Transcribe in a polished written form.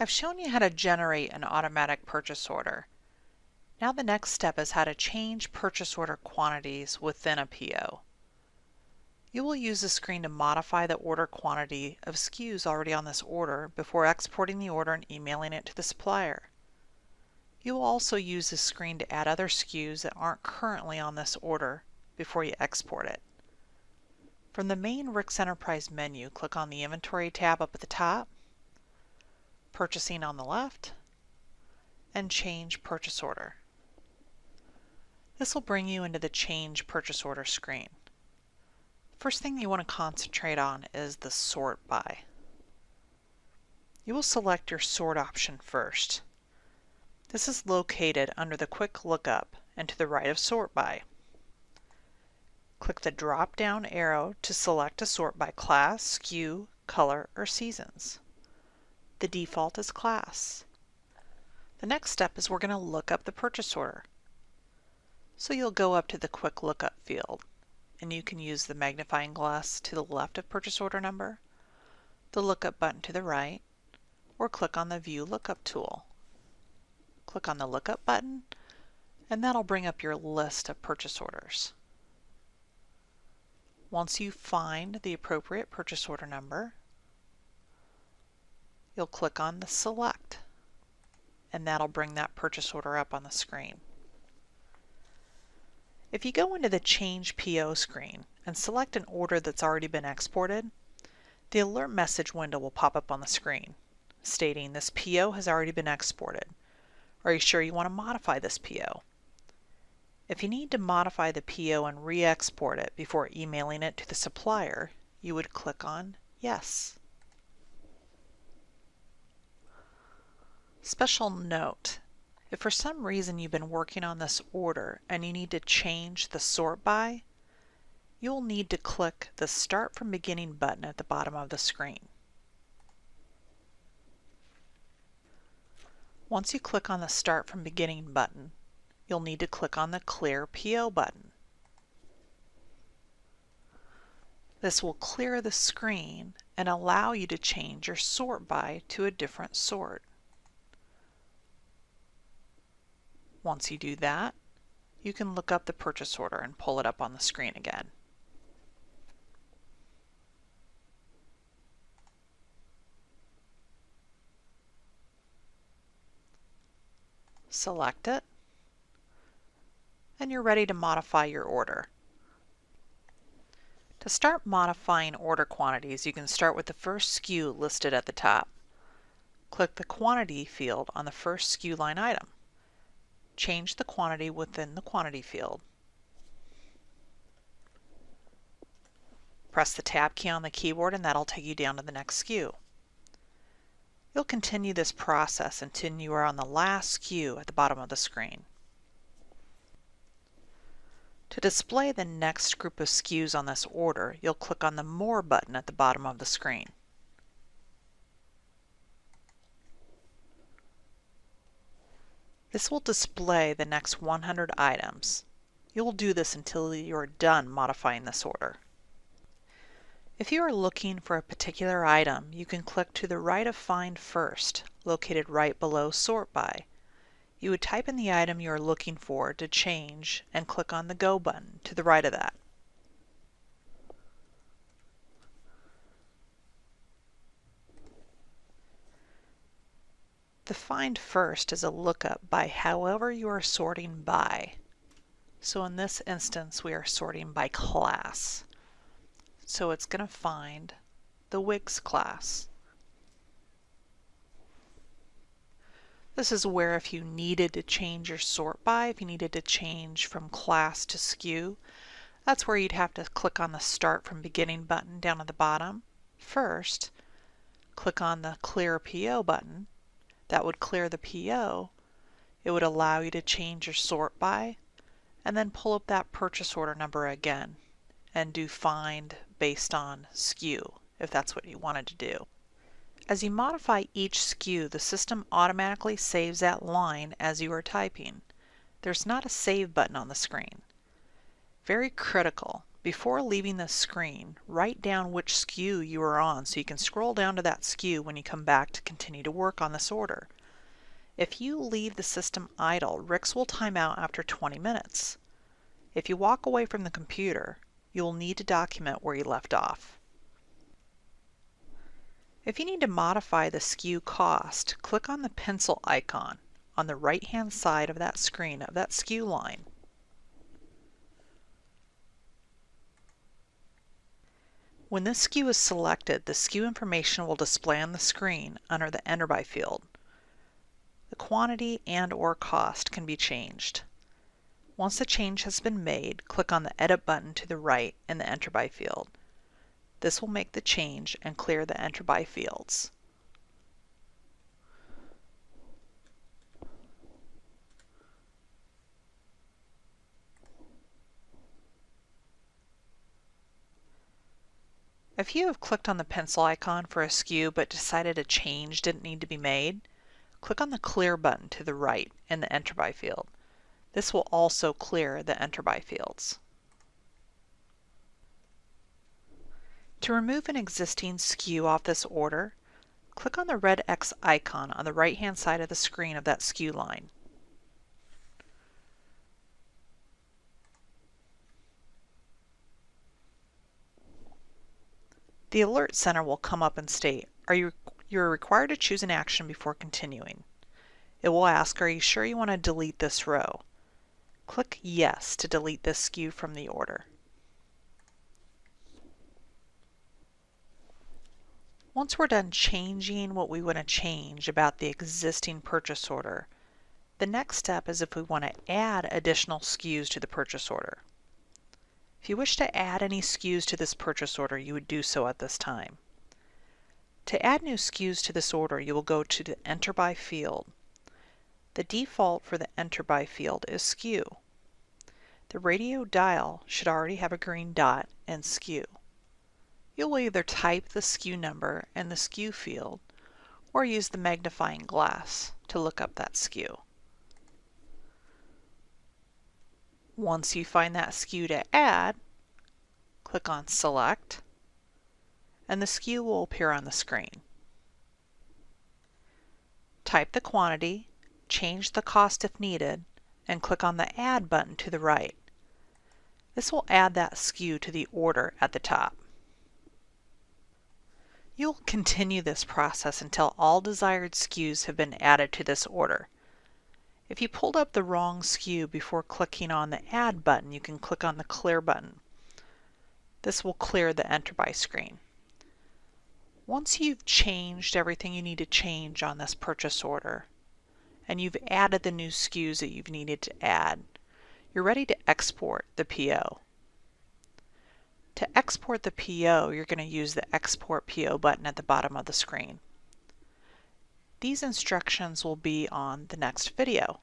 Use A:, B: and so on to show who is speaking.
A: I've shown you how to generate an automatic purchase order. Now the next step is how to change purchase order quantities within a PO. You will use the screen to modify the order quantity of SKUs already on this order before exporting the order and emailing it to the supplier. You will also use the screen to add other SKUs that aren't currently on this order before you export it. From the main Rix Enterprise menu, click on the Inventory tab up at the top, Purchasing on the left, and Change Purchase Order. This will bring you into the Change Purchase Order screen. First thing you want to concentrate on is the Sort By. You will select your Sort option first. This is located under the Quick Lookup and to the right of Sort By. Click the drop-down arrow to select a sort by class, SKU, color, or seasons. The default is class. The next step is we're going to look up the purchase order. So you'll go up to the Quick Lookup field, and you can use the magnifying glass to the left of purchase order number, the lookup button to the right, or click on the View Lookup tool. Click on the Lookup button, and that'll bring up your list of purchase orders. Once you find the appropriate purchase order number, you'll click on the Select, and that'll bring that purchase order up on the screen. If you go into the Change PO screen and select an order that's already been exported, the alert message window will pop up on the screen stating this PO has already been exported. Are you sure you want to modify this PO? If you need to modify the PO and re-export it before emailing it to the supplier, you would click on Yes. Special note: if for some reason you've been working on this order and you need to change the sort by, you'll need to click the Start from Beginning button at the bottom of the screen. Once you click on the Start from Beginning button, you'll need to click on the Clear PO button. This will clear the screen and allow you to change your sort by to a different sort. Once you do that, you can look up the purchase order and pull it up on the screen again. Select it, and you're ready to modify your order. To start modifying order quantities, you can start with the first SKU listed at the top. Click the Quantity field on the first SKU line item. Change the quantity within the Quantity field. Press the Tab key on the keyboard and that'll take you down to the next SKU. You'll continue this process until you are on the last SKU at the bottom of the screen. To display the next group of SKUs on this order, you'll click on the More button at the bottom of the screen. This will display the next 100 items. You'll do this until you're done modifying this order. If you are looking for a particular item, you can click to the right of Find First, located right below Sort By. You would type in the item you are looking for to change and click on the Go button to the right of that. The Find First is a lookup by however you are sorting by. So in this instance, we are sorting by class. So it's going to find the Wigs class. This is where if you needed to change your sort by, if you needed to change from class to SKU, that's where you'd have to click on the Start from Beginning button down at the bottom. First, click on the Clear PO button. That would clear the PO. It would allow you to change your sort by, and then pull up that purchase order number again and do Find based on SKU if that's what you wanted to do. As you modify each SKU, the system automatically saves that line as you are typing. There's not a Save button on the screen. Very critical. Before leaving this screen, write down which SKU you are on so you can scroll down to that SKU when you come back to continue to work on this order. If you leave the system idle, Rix will time out after 20 minutes. If you walk away from the computer, you will need to document where you left off. If you need to modify the SKU cost, click on the pencil icon on the right-hand side of that screen of that SKU line. When this SKU is selected, the SKU information will display on the screen under the Enter By field. The quantity and/or cost can be changed. Once the change has been made, click on the Edit button to the right in the Enter By field. This will make the change and clear the Enter By fields. If you have clicked on the pencil icon for a SKU but decided a change didn't need to be made, click on the Clear button to the right in the Enter By field. This will also clear the Enter By fields. To remove an existing SKU off this order, click on the red X icon on the right-hand side of the screen of that SKU line. The Alert Center will come up and state, you're required to choose an action before continuing. It will ask, are you sure you want to delete this row? Click Yes to delete this SKU from the order. Once we're done changing what we want to change about the existing purchase order, the next step is if we want to add additional SKUs to the purchase order. If you wish to add any SKUs to this purchase order, you would do so at this time. To add new SKUs to this order, you will go to the Enter By field. The default for the Enter By field is SKU. The radio dial should already have a green dot and SKU. You'll either type the SKU number in the SKU field or use the magnifying glass to look up that SKU. Once you find that SKU to add, click on Select, and the SKU will appear on the screen. Type the quantity, change the cost if needed, and click on the Add button to the right. This will add that SKU to the order at the top. You'll continue this process until all desired SKUs have been added to this order. If you pulled up the wrong SKU before clicking on the Add button, you can click on the Clear button. This will clear the Enter By screen. Once you've changed everything you need to change on this purchase order, and you've added the new SKUs that you've needed to add, you're ready to export the PO. To export the PO, you're going to use the Export PO button at the bottom of the screen. These instructions will be on the next video.